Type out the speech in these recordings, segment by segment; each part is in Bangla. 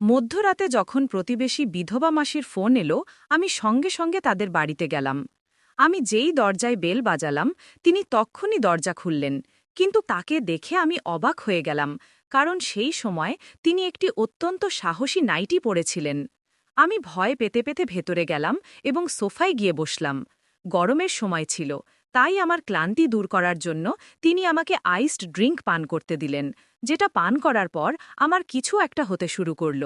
মধ্যরাতে যখন প্রতিবেশী বিধবা মাসির ফোন এলো, আমি সঙ্গে সঙ্গে তাদের বাড়িতে গেলাম। আমি যেই দরজায় বেল বাজালাম, তিনি তক্ষুনি দরজা খুললেন। কিন্তু তাকে দেখে আমি অবাক হয়ে গেলাম, কারণ সেই সময় তিনি একটি অত্যন্ত সাহসী নাইটি পরেছিলেন। আমি ভয় পেতে পেতে ভেতরে গেলাম এবং সোফায় গিয়ে বসলাম। গরমের সময় ছিল, তাই আমার ক্লান্তি দূর করার জন্য তিনি আমাকে আইসড ড্রিঙ্ক পান করতে দিলেন, যেটা পান করার পর আমার কিছু একটা হতে শুরু করল।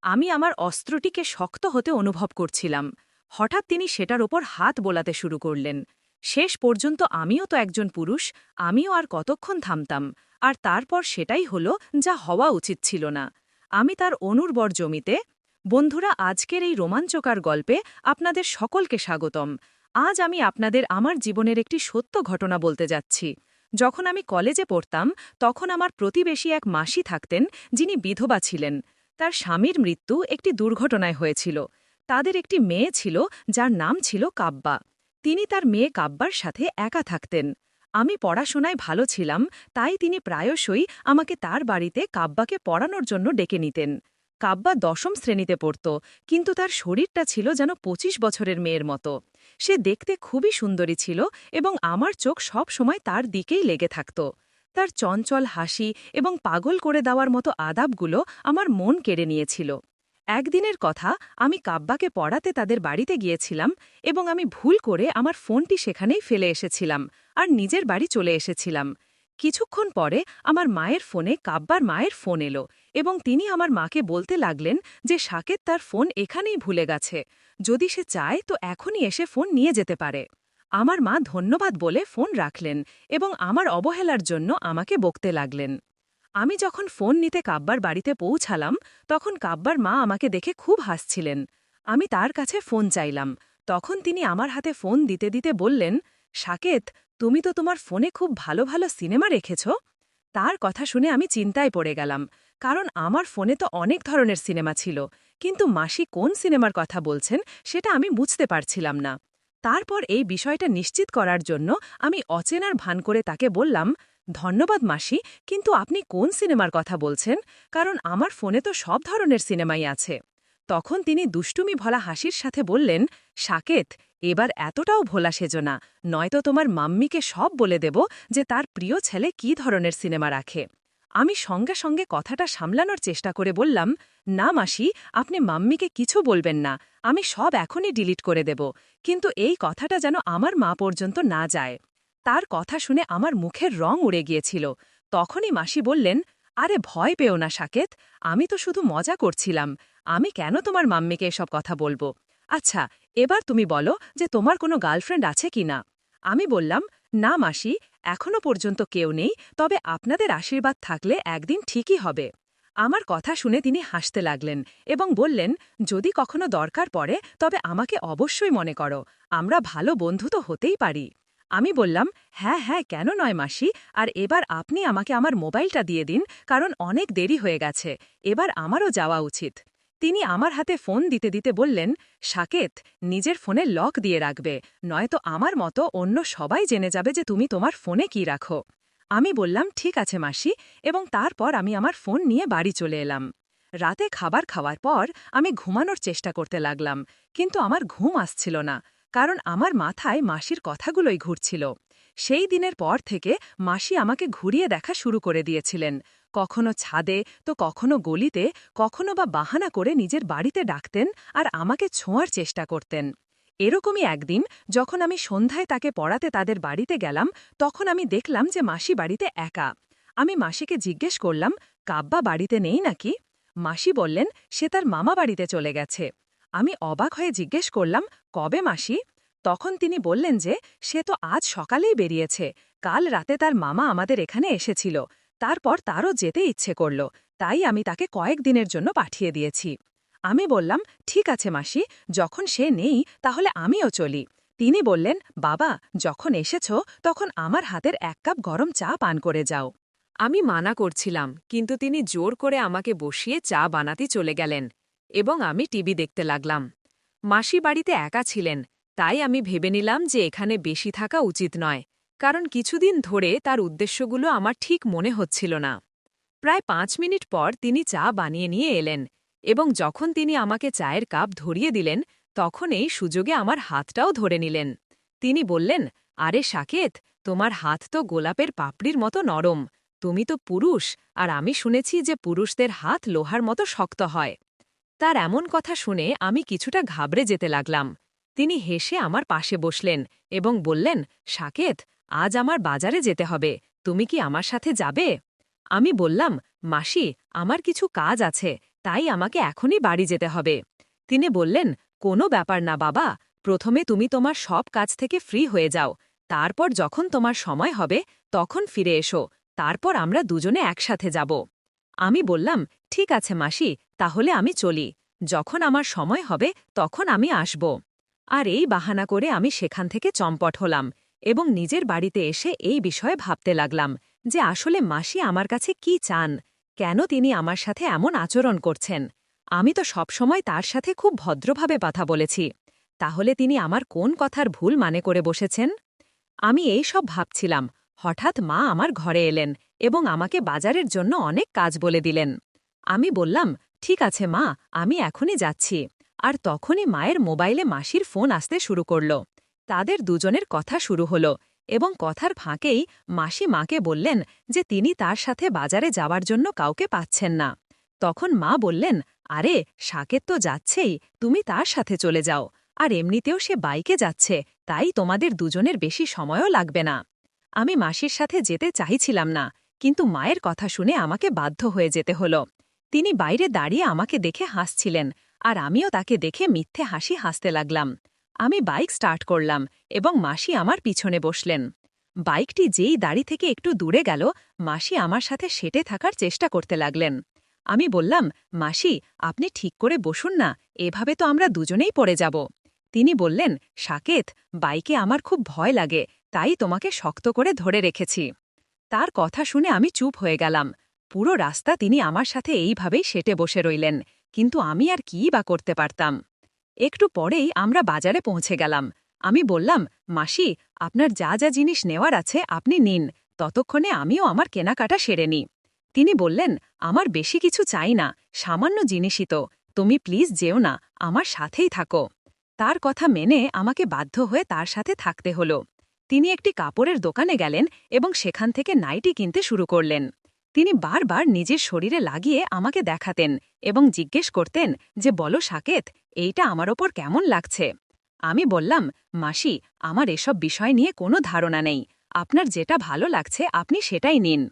আমি আমার অস্ত্রটিকে শক্ত হতে অনুভব করছিলাম। হঠাৎ তিনি সেটার ওপর হাত বোলাতে শুরু করলেন। শেষ পর্যন্ত আমিও তো একজন পুরুষ, আমিও আর কতক্ষণ থামতাম। আর তারপর সেটাই হলো যা হওয়া উচিত ছিল না। আমি তার অনুর্বর জমিতে। বন্ধুরা, আজকের এই রোমাঞ্চকর গল্পে আপনাদের সকলকে স্বাগতম। আজ আমি আপনাদের আমার জীবনের একটি সত্য ঘটনা বলতে যাচ্ছি। যখন আমি কলেজে পড়তাম, তখন আমার প্রতিবেশী এক মাসি থাকতেন, যিনি বিধবা ছিলেন। তার স্বামীর মৃত্যু একটি দুর্ঘটনায় হয়েছিল। তাদের একটি মেয়ে ছিল, যার নাম ছিল কাব্বা। তিনি তার মেয়ে কাব্বার সাথে একা থাকতেন। আমি পড়াশোনায় ভালো ছিলাম, তাই তিনি প্রায়শই আমাকে তার বাড়িতে কাব্বাকে পড়ানোর জন্য ডেকে নিতেন। কাব্বা দশম শ্রেণীতে পড়ত, কিন্তু তার শরীরটা ছিল যেন ২৫ বছরের মেয়ের মতো। সে দেখতে খুবই সুন্দরী ছিল এবং আমার চোখ সব সময় তার দিকেই লেগে থাকত। তার চঞ্চল হাসি এবং পাগল করে দেওয়ার মতো আদাবগুলো আমার মন কেড়ে নিয়েছিল। একদিনের কথা, আমি কাব্বাকে পড়াতে তাদের বাড়িতে গিয়েছিলাম এবং আমি ভুল করে আমার ফোনটি সেখানেই ফেলে এসেছিলাম আর নিজের বাড়ি চলে এসেছিলাম। কিছুক্ষণ পরে আমার মায়ের ফোনে কাব্বার মায়ের ফোন এলো এবং তিনি আমার মাকে বলতে লাগলেন যে সাকেত তার ফোন এখানেই ভুলে গেছে। যদি সে চায় তো এখনই এসে ফোন নিয়ে যেতে পারে। আমার মা ধন্যবাদ বলে ফোন রাখলেন এবং আমার অবহেলার জন্য আমাকে বকতে লাগলেন। আমি যখন ফোন নিতে কাব্বার বাড়িতে পৌঁছালাম, তখন কাব্বার মা আমাকে দেখে খুব হাসছিলেন। আমি তার কাছে ফোন চাইলাম। তখন তিনি আমার হাতে ফোন দিতে দিতে বললেন, সাকেত, তুমি তো তোমার ফোনে খুব ভালো ভালো সিনেমা রেখেছ। তার কথা শুনে আমি চিন্তায় পড়ে গেলাম, কারণ আমার ফোনে তো অনেক ধরনের সিনেমা ছিল, কিন্তু মাসি কোন সিনেমার কথা বলছেন সেটা আমি বুঝতে পারছিলাম না। তারপর এই বিষয়টা নিশ্চিত করার জন্য আমি অচেনার ভান করে তাকে বললাম, ধন্যবাদ মাসি, কিন্তু আপনি কোন সিনেমার কথা বলছেন? কারণ আমার ফোনে তো সব ধরনের সিনেমাই আছে। তখন তিনি দুষ্টুমি ভরা হাসির সাথে বললেন, সাকেত, এবার এতটাও ভোলা সেজো না, নয়তো তোমার মাম্মিকে সব বলে দেব যে তার প্রিয় ছেলে কী ধরনের সিনেমা রাখে। আমি সঙ্গে সঙ্গে কথাটা সামলানোর চেষ্টা করে বললাম, না মাসি, আপনি মাম্মিকে কিছু বলবেন না, আমি সব এখনই ডিলিট করে দেব, কিন্তু এই কথাটা যেন আমার মা পর্যন্ত না যায়। তার কথা শুনে আমার মুখের রং উড়ে গিয়েছিল। তখনই মাসি বললেন, আরে ভয় পেও না সাকেত, আমি তো শুধু মজা করছিলাম, আমি কেন তোমার মাম্মিকে এসব কথা বলবো। আচ্ছা, এবার তুমি বলো যে তোমার কোনো গার্লফ্রেন্ড আছে কি না। আমি বললাম, না মাসি, এখনো পর্যন্ত কেউ নেই, তবে আপনাদের আশীর্বাদ থাকলে একদিন ঠিকই হবে। আমার কথা শুনে তিনি হাসতে লাগলেন এবং বললেন, যদি কখনো দরকার পড়ে তবে আমাকে অবশ্যই মনে করো, আমরা ভালো বন্ধু তো হতেই পারি। আমি বললাম, হ্যাঁ হ্যাঁ, কেন নয় মাসি, আর এবার আপনি আমাকে আমার মোবাইলটা দিয়ে দিন, কারণ অনেক দেরি হয়ে গেছে, এবার আমারও যাওয়া উচিত। তিনি আমার হাতে ফোন দিতে দিতে বললেন, সাকেত, নিজের ফোনে লক দিয়ে রাখবে, নয়তো আমার মতো অন্য সবাই জেনে যাবে যে তুমি তোমার ফোনে কি রাখো। আমি বললাম, ঠিক আছে মাসি, এবং তারপর আমি আমার ফোন নিয়ে বাড়ি চলে এলাম। রাতে খাবার খাওয়ার পর আমি ঘুমানোর চেষ্টা করতে লাগলাম, কিন্তু আমার ঘুম আসছিল না, কারণ আমার মাথায় মাসির কথাগুলোই ঘুরছিল। সেই দিনের পর থেকে মাসি আমাকে ঘুরিয়ে দেখা শুরু করে দিয়েছিলেন, কখনো ছাদে তো কখনো গলিতে, কখনো বা বাহানা করে নিজের বাড়িতে ডাকতেন আর আমাকে ছোঁয়ার চেষ্টা করতেন। এরকমই একদিন, যখন আমি সন্ধ্যায় তাকে পড়াতে তাদের বাড়িতে গেলাম, তখন আমি দেখলাম যে মাসি বাড়িতে একা। আমি মাসিকে জিজ্ঞেস করলাম, কাব্বা বাড়িতে নেই নাকি? মাসি বললেন, সে তার মামা বাড়িতে চলে গেছে। আমি অবাক হয়ে জিজ্ঞেস করলাম, কবে মাসি? তখন তিনি বললেন যে সে তো আজ সকালেই বেরিয়েছে, কাল রাতে তার মামা আমাদের এখানে এসেছিল, তারপর তারও যেতে ইচ্ছে করল, তাই আমি তাকে কয়েকদিনের জন্য পাঠিয়ে দিয়েছি। আমি বললাম, ঠিক আছে মাসি, যখন সে নেই তাহলে আমিও চলি। তিনি বললেন, বাবা, যখন এসেছ তখন আমার হাতের ১ কাপ গরম চা পান করে যাও। আমি মানা করছিলাম, কিন্তু তিনি জোর করে আমাকে বসিয়ে চা বানাতে চলে গেলেন এবং আমি টিভি দেখতে লাগলাম। মাসি বাড়িতে একা ছিলেন, তাই আমি ভেবে নিলাম যে এখানে বেশি থাকা উচিত নয়, কারণ কিছুদিন ধরে তার উদ্দেশ্যগুলো আমার ঠিক মনে হচ্ছিল না। প্রায় ৫ মিনিট পর তিনি চা বানিয়ে নিয়ে এলেন এবং যখন তিনি আমাকে চায়ের কাপ ধরিয়ে দিলেন তখন এই সুযোগে আমার হাতটাও ধরে নিলেন। তিনি বললেন, আরে সাকেত, তোমার হাত তো গোলাপের পাপড়ির মতো নরম। তুমি তো পুরুষ, আর আমি শুনেছি যে পুরুষদের হাত লোহার মতো শক্ত হয়। তার এমন কথা শুনে আমি কিছুটা ঘাবড়ে যেতে লাগলাম। তিনি হেসে আমার পাশে বসলেন এবং বললেন, সাকেত, আজ আমার বাজারে যেতে হবে, তুমি কি আমার সাথে যাবে? আমি বললাম, মাসি, আমার কিছু কাজ আছে, তাই আমাকে এখনই বাড়ি যেতে হবে। তিনি বললেন, কোনো ব্যাপার না বাবা, প্রথমে তুমি তোমার সব কাজ থেকে ফ্রি হয়ে যাও, তারপর যখন তোমার সময় হবে তখন ফিরে এসো, তারপর আমরা দুজনে একসাথে যাব। আমি বললাম, ঠিক আছে মাসি, তাহলে আমি চলি, যখন আমার সময় হবে তখন আমি আসব। আর এই বাহানা করে আমি সেখান থেকে চম্পট হলাম এবং নিজের বাড়িতে এসে এই বিষয়ে ভাবতে লাগলাম যে আসলে মাসি আমার কাছে কি চান, কেন তিনি আমার সাথে এমন আচরণ করছেন। আমি তো সবসময় তার সাথে খুব ভদ্রভাবে কথা বলেছি, তাহলে তিনি আমার কোন কথার ভুল মানে করে বসেছেন? আমি এই সব ভাবছিলাম, হঠাৎ মা আমার ঘরে এলেন এবং আমাকে বাজারের জন্য অনেক কাজ বলে দিলেন। আমি বললাম, ঠিক আছে মা, আমি এখনই যাচ্ছি। আর তখনই মায়ের মোবাইলে মাসির ফোন আসতে শুরু করল। তাদের দুজনের কথা শুরু হলো এবং কথার ফাঁকেই মাসি মাকে বললেন যে তিনি তার সাথে বাজারে যাওয়ার জন্য কাউকে পাচ্ছেন না। তখন মা বললেন, আরে সাকেত তো যাচ্ছেই, তুমি তার সাথে চলে যাও, আর এমনিতেও সে বাইকে যাচ্ছে, তাই তোমাদের দুজনের বেশি সময়ও লাগবে না। আমি মাসির সাথে যেতে চাইছিলাম না, কিন্তু মায়ের কথা শুনে আমাকে বাধ্য হয়ে যেতে হলো। তিনি বাইরে দাঁড়িয়ে আমাকে দেখে হাসছিলেন, আর আমিও তাকে দেখে মিথ্যে হাসি হাসতে লাগলাম। আমি বাইক স্টার্ট করলাম এবং মাসি আমার পিছনে বসলেন। বাইকটি যেই দাড়ি থেকে একটু দূরে গেল, মাসি আমার সাথে সেটে থাকার চেষ্টা করতে লাগলেন। আমি বললাম, মাসি, আপনি ঠিক করে বসুন না, এভাবে তো আমরা দুজনেই পড়ে যাব। তিনি বললেন, সাকেত, বাইকে আমার খুব ভয় লাগে, তাই তোমাকে শক্ত করে ধরে রেখেছি। তার কথা শুনে আমি চুপ হয়ে গেলাম। পুরো রাস্তা তিনি আমার সাথে এইভাবেই সেটে বসে রইলেন, কিন্তু আমি আর কী বা করতে পারতাম। একটু পরেই আমরা বাজারে পৌঁছে গেলাম। আমি বললাম, মাসি, আপনার যা যা জিনিস নেওয়ার আছে আপনি নিন, ততক্ষণে আমিও আমার কেনাকাটা সেরে নিই। তিনি বললেন, আমার বেশি কিছু চাই না, সামান্য জিনিসই তো, তুমি প্লিজ যেও না, আমার সাথেই থাকো। তার কথা মেনে আমাকে বাধ্য হয়ে তার সাথে থাকতে হলো। তিনি একটি কাপড়ের দোকানে গেলেন এবং সেখান থেকে নাইটি কিনতে শুরু করলেন। তিনি বারবার নিজের শরীরে লাগিয়ে আমাকে দেখাতেন এবং জিজ্ঞেস করতেন যে, বলো সাকেত, এইটা আমার ওপর কেমন লাগছে? আমি বললাম, মাসি, আমার এসব বিষয় নিয়ে কোনো ধারণা নেই, আপনার যেটা ভালো লাগছে আপনি সেটাই নিন।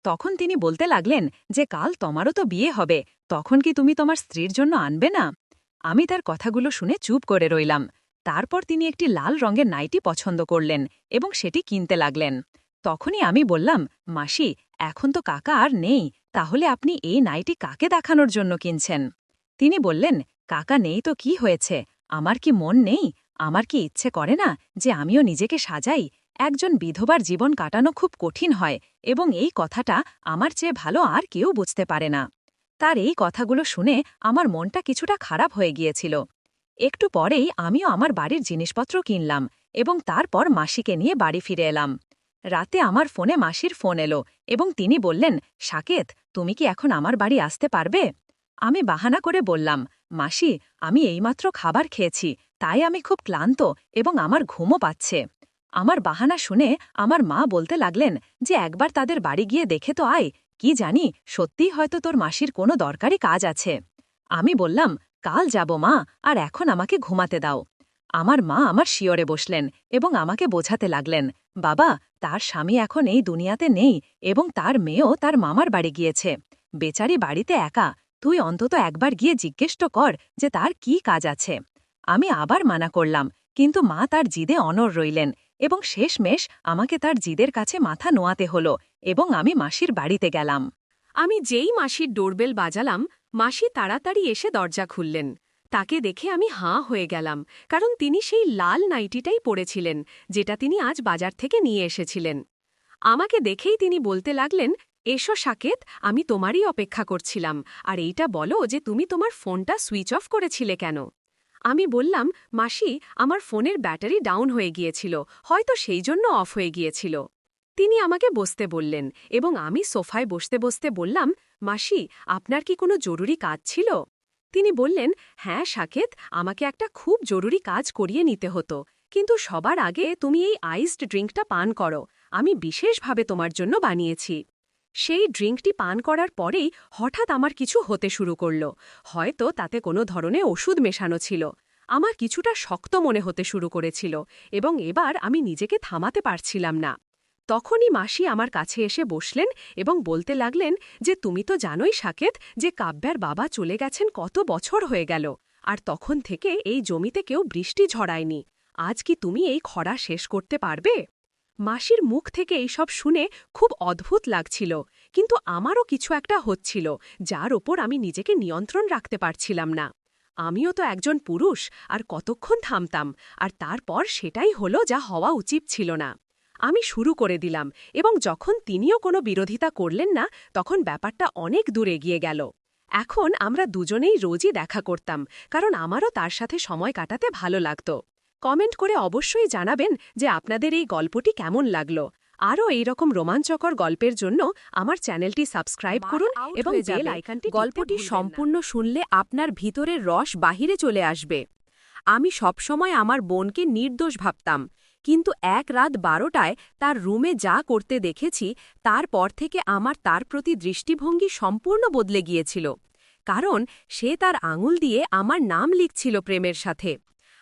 তখন তিনি বলতে লাগলেন যে, কাল তোমারও তো বিয়ে হবে, তখন কি তুমি তোমার স্ত্রীর জন্য আনবে না? আমি তার কথাগুলো শুনে চুপ করে রইলাম। তারপর তিনি একটি লাল রঙের নাইটি পছন্দ করলেন এবং সেটি কিনতে লাগলেন। তখনই আমি বললাম, মাসি, এখন তো কাকা আর নেই, তাহলে আপনি এই নাইটি কাকে দেখানোর জন্য কিনছেন? তিনি বললেন, কাকা নেই তো কি হয়েছে, আমার কি মন নেই, আমার কি ইচ্ছে করে না যে আমিও নিজেকে সাজাই? একজন বিধবার জীবন কাটানো খুব কঠিন হয় এবং এই কথাটা আমার চেয়ে ভালো আর কেউ বুঝতে পারে না। তার এই কথাগুলো শুনে আমার মনটা কিছুটা খারাপ হয়ে গিয়েছিল। একটু পরেই আমিও আমার বাড়ির জিনিসপত্র কিনলাম এবং তারপর মাসিকে নিয়ে বাড়ি ফিরে এলাম। রাতে আমার ফোনে মাসির ফোন এলো এবং তিনি বললেন, সাকেত, তুমি কি এখন আমার বাড়ি আসতে পারবে? আমি বাহানা করে বললাম, মাসি, আমি এইমাত্র খাবার খেয়েছি, তাই আমি খুব ক্লান্ত এবং আমার ঘুমও পাচ্ছে। আমার বাহানা শুনে আমার মা বলতে লাগলেন যে, একবার তাদের বাড়ি গিয়ে দেখে তো আয়, কি জানি সত্যিই হয়তো তোর মাসির কোনো দরকারি কাজ আছে। আমি বললাম, কাল যাব মা, আর এখন আমাকে ঘুমাতে দাও। আমার মা আমার শিয়রে বসলেন এবং আমাকে বোঝাতে লাগলেন, বাবা, তার স্বামী এখন এই দুনিয়াতে নেই এবং তার মেয়েও তার মামার বাড়ি গিয়েছে, বেচারি বাড়িতে একা, তুই অন্তত একবার গিয়ে জিজ্ঞেস তো কর যে তার কি কাজ আছে। আমি আবার মানা করলাম, কিন্তু মা তার জিদে অনড় রইলেন এবং শেষমেশ আমাকে তার জিদের কাছে মাথা নোয়াতে হলো এবং আমি মাসির বাড়িতে গেলাম। আমি যেই মাসির ডোরবেল বাজালাম, মাসি তাড়াতাড়ি এসে দরজা খুললেন। তাকে দেখে আমি হাঁ হয়ে গেলাম, কারণ তিনি সেই লাল নাইটিটাই পরেছিলেন যেটা তিনি আজ বাজার থেকে নিয়ে এসেছিলেন। আমাকে দেখেই তিনি বলতে লাগলেন, এসো সাকেত, আমি তোমারই অপেক্ষা করছিলাম, আর এইটা বলো যে তুমি তোমার ফোনটা সুইচ অফ করেছিলে কেন? আমি বললাম, মাসি, আমার ফোনের ব্যাটারি ডাউন হয়ে গিয়েছিল, হয়তো সেই জন্য অফ হয়ে গিয়েছিল। তিনি আমাকে বসতে বললেন এবং আমি সোফায় বসতে বসতে বললাম, মাসি, আপনার কি কোনো জরুরি কাজ ছিল? তিনি বললেন, হ্যাঁ সাকেত, আমাকে একটা খুব জরুরি কাজ করিয়ে নিতে হতো, কিন্তু সবার আগে তুমি এই আইসড ড্রিঙ্কটা পান করো, আমি বিশেষভাবে তোমার জন্য বানিয়েছি। সেই ড্রিঙ্কটি পান করার পরেই হঠাৎ আমার কিছু হতে শুরু করল। হয়তো তাতে কোনো ধরনের ওষুধ মেশানো ছিল। আমার কিছুটা শক্ত মনে হতে শুরু করেছিল এবং এবার আমি নিজেকে থামাতে পারছিলাম না। তখনই মাসি আমার কাছে এসে বসলেন এবং বলতে লাগলেন যে, তুমি তো জানোই সাকেত যে কাব্যার বাবা চলে গেছেন কত বছর হয়ে গেল, আর তখন থেকে এই জমিতে কেউ বৃষ্টি ঝরায়নি। আজ কি তুমি এই খরা শেষ করতে পারবে? মাসির মুখ থেকে এইসব শুনে খুব অদ্ভুত লাগছিল, কিন্তু আমারও কিছু একটা হচ্ছিল যার ওপর আমি নিজেকে নিয়ন্ত্রণ রাখতে পারছিলাম না। আমিও তো একজন পুরুষ, আর কতক্ষণ থামতাম, আর তারপর সেটাই হলো যা হওয়া উচিত ছিল না। আমি শুরু করে দিলাম এবং যখন তিনিও কোনো বিরোধিতা করলেন না, তখন ব্যাপারটা অনেক দূর এগিয়ে গেল। এখন আমরা দুজনেই রোজই দেখা করতাম, কারণ আমারও তার সাথে সময় কাটাতে ভালো লাগত। কমেন্ট করে অবশ্যই জানাবেন যে আপনাদের এই গল্পটি কেমন লাগলো। আরও এইরকম রোমাঞ্চকর গল্পের জন্য আমার চ্যানেলটি সাবস্ক্রাইব করুন এবং বেল আইকনটি গল্পটি সম্পূর্ণ শুনলে আপনার ভিতরের রস বাহিরে চলে আসবে। আমি সবসময় আমার বোনকে নির্দোষ ভাবতাম, কিন্তু এক রাত 12টায় তার রুমে যা করতে দেখেছি তারপর থেকে আমার তার প্রতি দৃষ্টিভঙ্গি সম্পূর্ণ বদলে গিয়েছিল। কারণ সে তার আঙুল দিয়ে আমার নাম লিখছিল প্রেমের সাথে।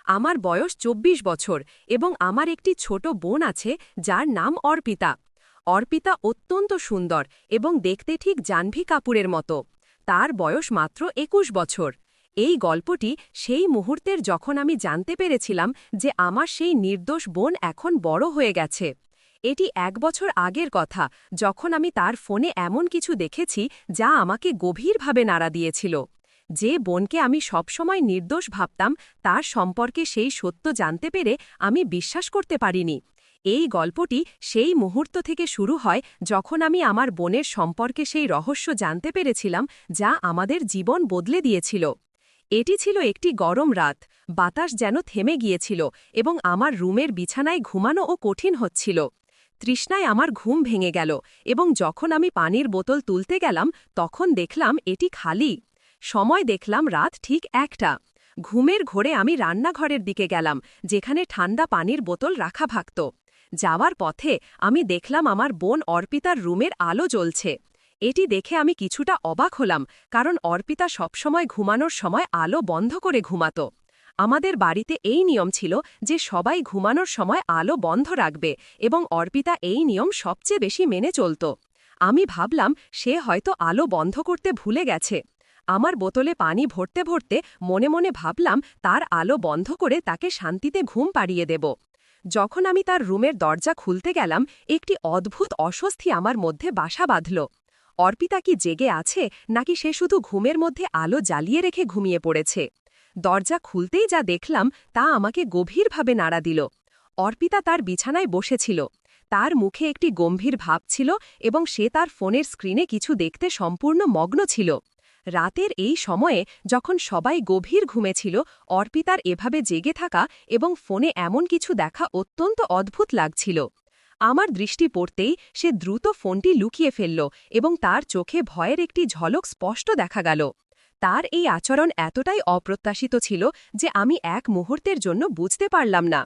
আমার বয়স 24 বছর এবং আমার একটি ছোট বোন আছে যার নাম অর্পিতা। অর্পিতা অত্যন্ত সুন্দর এবং দেখতে ঠিক জাহ্নবী কাপুরের মতো। তার বয়স মাত্র 21 বছর। এই গল্পটি সেই মুহূর্তের যখন আমি জানতে পেরেছিলাম যে আমার সেই নির্দোষ বোন এখন বড় হয়ে গেছে। এটি 1 বছর আগের কথা, যখন আমি তার ফোনে এমন কিছু দেখেছি যা আমাকে গভীরভাবে নাড়া দিয়েছিল। যে বোনকে আমি সবসময় নির্দোষ ভাবতাম, তার সম্পর্কে সেই সত্য জানতে পেরে আমি বিশ্বাস করতে পারিনি। এই গল্পটি সেই মুহূর্ত থেকে শুরু হয় যখন আমি আমার বোনের সম্পর্কে সেই রহস্য জানতে পেরেছিলাম যা আমাদের জীবন বদলে দিয়েছিল। এটি ছিল একটি গরম রাত, বাতাস যেন থেমে গিয়েছিল এবং আমার রুমের বিছানায় ঘুমানোও কঠিন হচ্ছিল। তৃষ্ণায় আমার ঘুম ভেঙে গেল এবং যখন আমি পানির বোতল তুলতে গেলাম তখন দেখলাম এটি খালি। সময় দেখলাম রাত ঠিক 1টা। ঘুমের ঘোরে আমি রান্নাঘরের দিকে গেলাম, যেখানে ঠান্ডা পানির বোতল রাখা থাকত। যাওয়ার পথে আমি দেখলাম আমার বোন অর্পিতার রুমের আলো জ্বলছে। এটি দেখে আমি কিছুটা অবাক হলাম, কারণ অর্পিতা সবসময় ঘুমানোর সময় আলো বন্ধ করে ঘুমাত। আমাদের বাড়িতে এই নিয়ম ছিল যে সবাই ঘুমানোর সময় আলো বন্ধ রাখবে এবং অর্পিতা এই নিয়ম সবচেয়ে বেশি মেনে চলত। আমি ভাবলাম সে হয়তো আলো বন্ধ করতে ভুলে গেছে। আমার বোতলে পানি ভরতে ভরতে মনে মনে ভাবলাম তার আলো বন্ধ করে তাকে শান্তিতে ঘুম পাড়িয়ে দেব। যখন আমি তার রুমের দরজা খুলতে গেলাম, একটি অদ্ভুত অস্বস্তি আমার মধ্যে বাসা বাঁধল। অর্পিতা কি জেগে আছে নাকি সে শুধু ঘুমের মধ্যে আলো জ্বালিয়ে রেখে ঘুমিয়ে পড়েছে? দরজা খুলতেই যা দেখলাম তা আমাকে গভীরভাবে নাড়া দিল। অর্পিতা তার বিছানায় বসেছিল। তার মুখে একটি গম্ভীর ভাব ছিল এবং সে তার ফোনের স্ক্রিনে কিছু দেখতে সম্পূর্ণ মগ্ন ছিল। রাতের এই সময়ে যখন সবাই গভীর ঘুমেছিল, অর্পিতার এভাবে জেগে থাকা এবং ফোনে এমন কিছু দেখা অত্যন্ত অদ্ভুত লাগছিল। আমার দৃষ্টি পড়তেই সে দ্রুত ফোনটি লুকিয়ে ফেলল এবং তার চোখে ভয়ের একটি ঝলক স্পষ্ট দেখা গেল। তার এই আচরণ এতটাই অপ্রত্যাশিত ছিল যে আমি এক মুহূর্তের জন্য বুঝতে পারলাম না।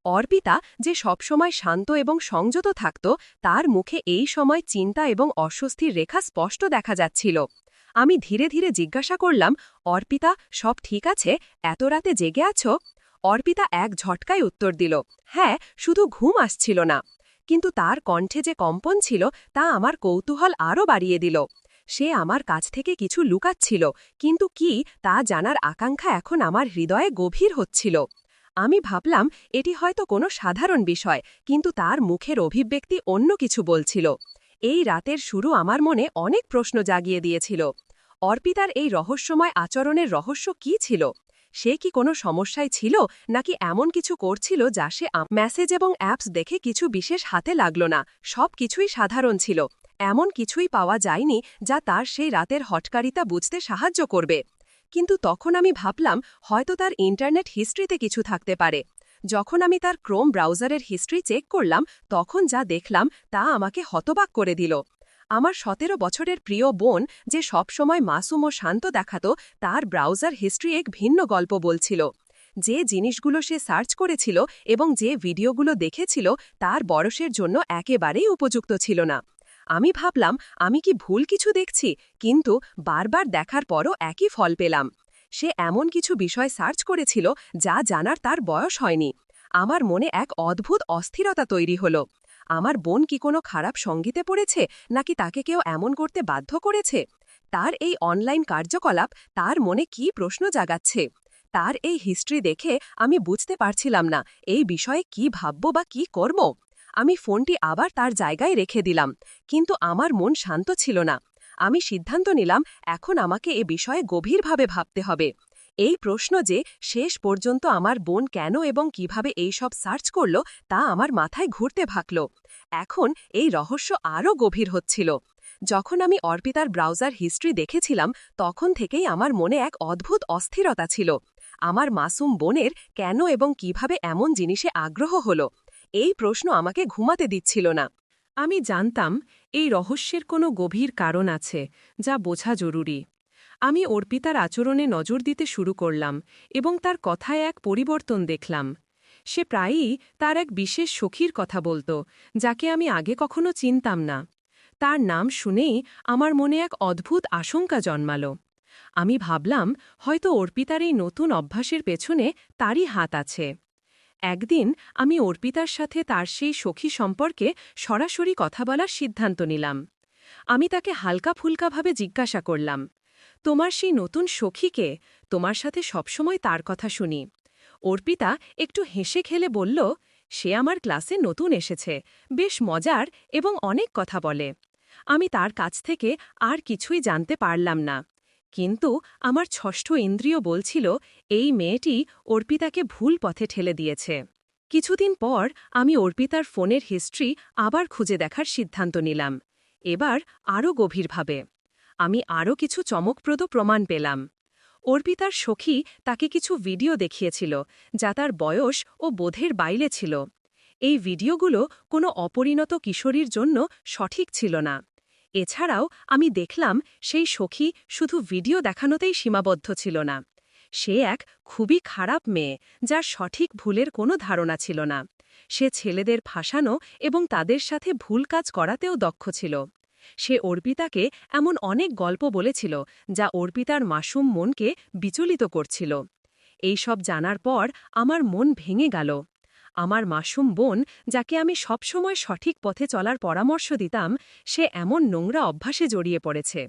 অর্পিতা, যে সবসময় শান্ত এবং সংযত থাকত, তার মুখে এই সময় চিন্তা এবং অস্বস্তির রেখা স্পষ্ট দেখা যাচ্ছিল। আমি ধীরে ধীরে জিজ্ঞাসা করলাম, অর্পিতা, সব ঠিক আছে? এত রাতে জেগে আছো? অর্পিতা এক ঝটকায় উত্তর দিল, হ্যাঁ, শুধু ঘুম আসছিল না। কিন্তু তার কণ্ঠে যে কম্পন ছিল তা আমার কৌতূহল আরও বাড়িয়ে দিল। সে আমার কাছ থেকে কিছু লুকাচ্ছিল, কিন্তু কি তা জানার আকাঙ্ক্ষা এখন আমার হৃদয়ে গভীর হচ্ছিল। আমি ভাবলাম এটি হয়তো কোনো সাধারণ বিষয়, কিন্তু তার মুখের অভিব্যক্তি অন্য কিছু বলছিল। এই রাতের শুরু আমার মনে অনেক প্রশ্ন জাগিয়ে দিয়েছিল। অর্পিতার এই রহস্যময় আচরণের রহস্য কী ছিল? সে কি কোনো সমস্যায় ছিল নাকি এমন কিছু করছিল যা সে মেসেজ এবং অ্যাপস দেখে কিছু বিশেষ হাতে লাগল না? সব কিছুই সাধারণ ছিল। এমন কিছুই পাওয়া যায়নি যা তার সেই রাতের হটকারিতা বুঝতে সাহায্য করবে। কিন্তু তখন আমি ভাবলাম হয়তো তার ইন্টারনেট হিস্ট্রিতে কিছু থাকতে পারে। যখন আমি তার ক্রোম ব্রাউজারের হিস্ট্রি চেক করলাম, তখন যা দেখলাম তা আমাকে হতবাক করে দিল। আমার 17 বছরের প্রিয় বোন, যে সবসময় মাসুম ও শান্ত দেখাতো, তার ব্রাউজার হিস্ট্রি এক ভিন্ন গল্প বলছিল। যে জিনিসগুলো সে সার্চ করেছিল এবং যে ভিডিওগুলো দেখেছিল, তার বয়সের জন্য একেবারেই উপযুক্ত ছিল না। আমি ভাবলাম আমি কি ভুল কিছু দেখছি, কিন্তু বারবার দেখার পরও একই ফল পেলাম। সে এমন কিছু বিষয় সার্চ করেছিল যা জানার তার বয়স হয়নি। আমার মনে এক অদ্ভুত অস্থিরতা তৈরি হলো। আমার বোন কি কোনো খারাপ সঙ্গীতে পড়েছে, নাকি তাকে কেউ এমন করতে বাধ্য করেছে? তার এই অনলাইন কার্যকলাপ তার মনে কি প্রশ্ন জাগাচ্ছে? তার এই হিস্ট্রি দেখে আমি বুঝতে পারছিলাম না এই বিষয়ে কি ভাবব বা কি করব। আমি ফোনটি আবার তার জায়গায় রেখে দিলাম, কিন্তু আমার মন শান্ত ছিল না। আমি সিদ্ধান্ত নিলাম এখন আমাকে এ বিষয়ে গভীরভাবে ভাবতে হবে। এই প্রশ্ন যে শেষ পর্যন্ত আমার বোন কেন এবং কিভাবে এই সব সার্চ করল, তা আমার মাথায় ঘুরতে ভাগল। এখন এই রহস্য আরও গভীর হচ্ছিল। যখন আমি অর্পিতার ব্রাউজার হিস্ট্রি দেখেছিলাম, তখন থেকেই আমার মনে এক অদ্ভুত অস্থিরতা ছিল। আমার মাসুম বোনের কেন এবং কিভাবে এমন জিনিসে আগ্রহ হলো, এই প্রশ্ন আমাকে ঘুমাতে দিচ্ছিল না। আমি জানতাম এই রহস্যের কোনো গভীর কারণ আছে, যা বোঝা জরুরি। আমি অর্পিতার আচরণে নজর দিতে শুরু করলাম এবং তার কথায় এক পরিবর্তন দেখলাম। সে প্রায়ই তার এক বিশেষ সখীর কথা বলত, যাকে আমি আগে কখনো চিনতাম না। তার নাম শুনেই আমার মনে এক অদ্ভুত আশঙ্কা জন্মালো। আমি ভাবলাম হয়তো অর্পিতার এই নতুন অভ্যাসের পেছনে তারই হাত আছে। একদিন আমি অর্পিতার সাথে তার সেই সখী সম্পর্কে সরাসরি কথা বলার সিদ্ধান্ত নিলাম। আমি তাকে হালকা ফুলকাভাবে জিজ্ঞাসা করলাম, তোমার সেই নতুন সখীকে? তোমার সাথে সবসময় তার কথা শুনি। অর্পিতা একটু হেসে খেলে বলল, সে আমার ক্লাসে নতুন এসেছে, বেশ মজার এবং অনেক কথা বলে। আমি তার কাছ থেকে আর কিছুই জানতে পারলাম না, কিন্তু আমার ষষ্ঠ ইন্দ্রিয় বলছিল এই মেয়েটি অর্পিতাকে ভুল পথে ঠেলে দিয়েছে। কিছুদিন পর আমি অর্পিতার ফোনের হিস্ট্রি আবার খুঁজে দেখার সিদ্ধান্ত নিলাম, এবার আরও গভীরভাবে। আমি আরও কিছু চমকপ্রদ প্রমাণ পেলাম। অর্পিতার সখী তাকে কিছু ভিডিও দেখিয়েছিল, যা তার বয়স ও বোধের বাইরে ছিল। এই ভিডিওগুলো কোনো অপরিণত কিশোরীর জন্য সঠিক ছিল না। এছাড়াও আমি দেখলাম সেই সখী শুধু ভিডিও দেখানোতেই সীমাবদ্ধ ছিল না। সে এক খুবই খারাপ মেয়ে, যার সঠিক ভুলের কোনো ধারণা ছিল না। সে ছেলেদের ফাঁসানো এবং তাদের সাথে ভুল কাজ করাতেও দক্ষ ছিল। সে অর্পিতাকে এমন অনেক গল্প বলেছিল যা অর্পিতার মাসুম মনকে বিচলিত করছিল। এই সব জানার পর আমার মন ভেঙে গেল। আমার মাসুম বোন, যাকে আমি সবসময় সঠিক পথে চলার পরামর্শ দিতাম, সে এমন নোংরা অভ্যাসে জড়িয়ে পড়েছে।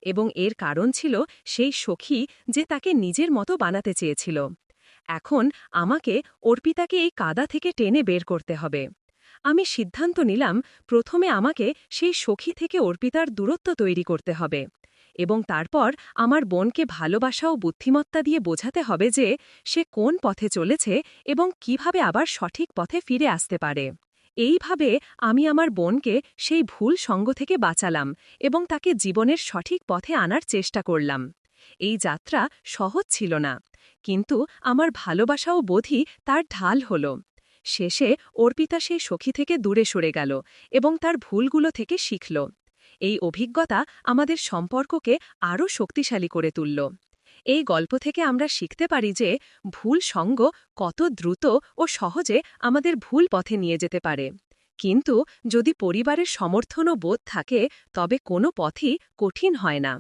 এবং এর কারণ ছিল সেই সখী, যে তাকে নিজের মতো বানাতে চেয়েছিল। এখন আমাকে অর্পিতাকে এই কাদা থেকে টেনে বের করতে হবে। আমি সিদ্ধান্ত নিলাম প্রথমে আমাকে সেই সখী থেকে অর্পিতার দূরত্ব তৈরি করতে হবে, এবং তারপর আমার বোনকে ভালোবাসা ও বুদ্ধিমত্তা দিয়ে বোঝাতে হবে যে সে কোন পথে চলেছে এবং কিভাবে আবার সঠিক পথে ফিরে আসতে পারে। এইভাবে আমি আমার বোনকে সেই ভুল সঙ্গ থেকে বাঁচালাম এবং তাকে জীবনের সঠিক পথে আনার চেষ্টা করলাম। এই যাত্রা সহজ ছিল না, কিন্তু আমার ভালোবাসা ও বোধই তার ঢাল হল। শেষে অর্পিতা সেই সখী থেকে দূরে সরে গেল এবং তার ভুলগুলো থেকে শিখল। এই অভিজ্ঞতা আমাদের সম্পর্ককে আরও শক্তিশালী করে তুলল। এই গল্প থেকে আমরা শিখতে পারি যে ভুল সঙ্গ কত দ্রুত ও সহজে আমাদের ভুল পথে নিয়ে যেতে পারে, কিন্তু যদি পরিবারের সমর্থন ও বোধ থাকে, তবে কোনো পথই কঠিন হয় না।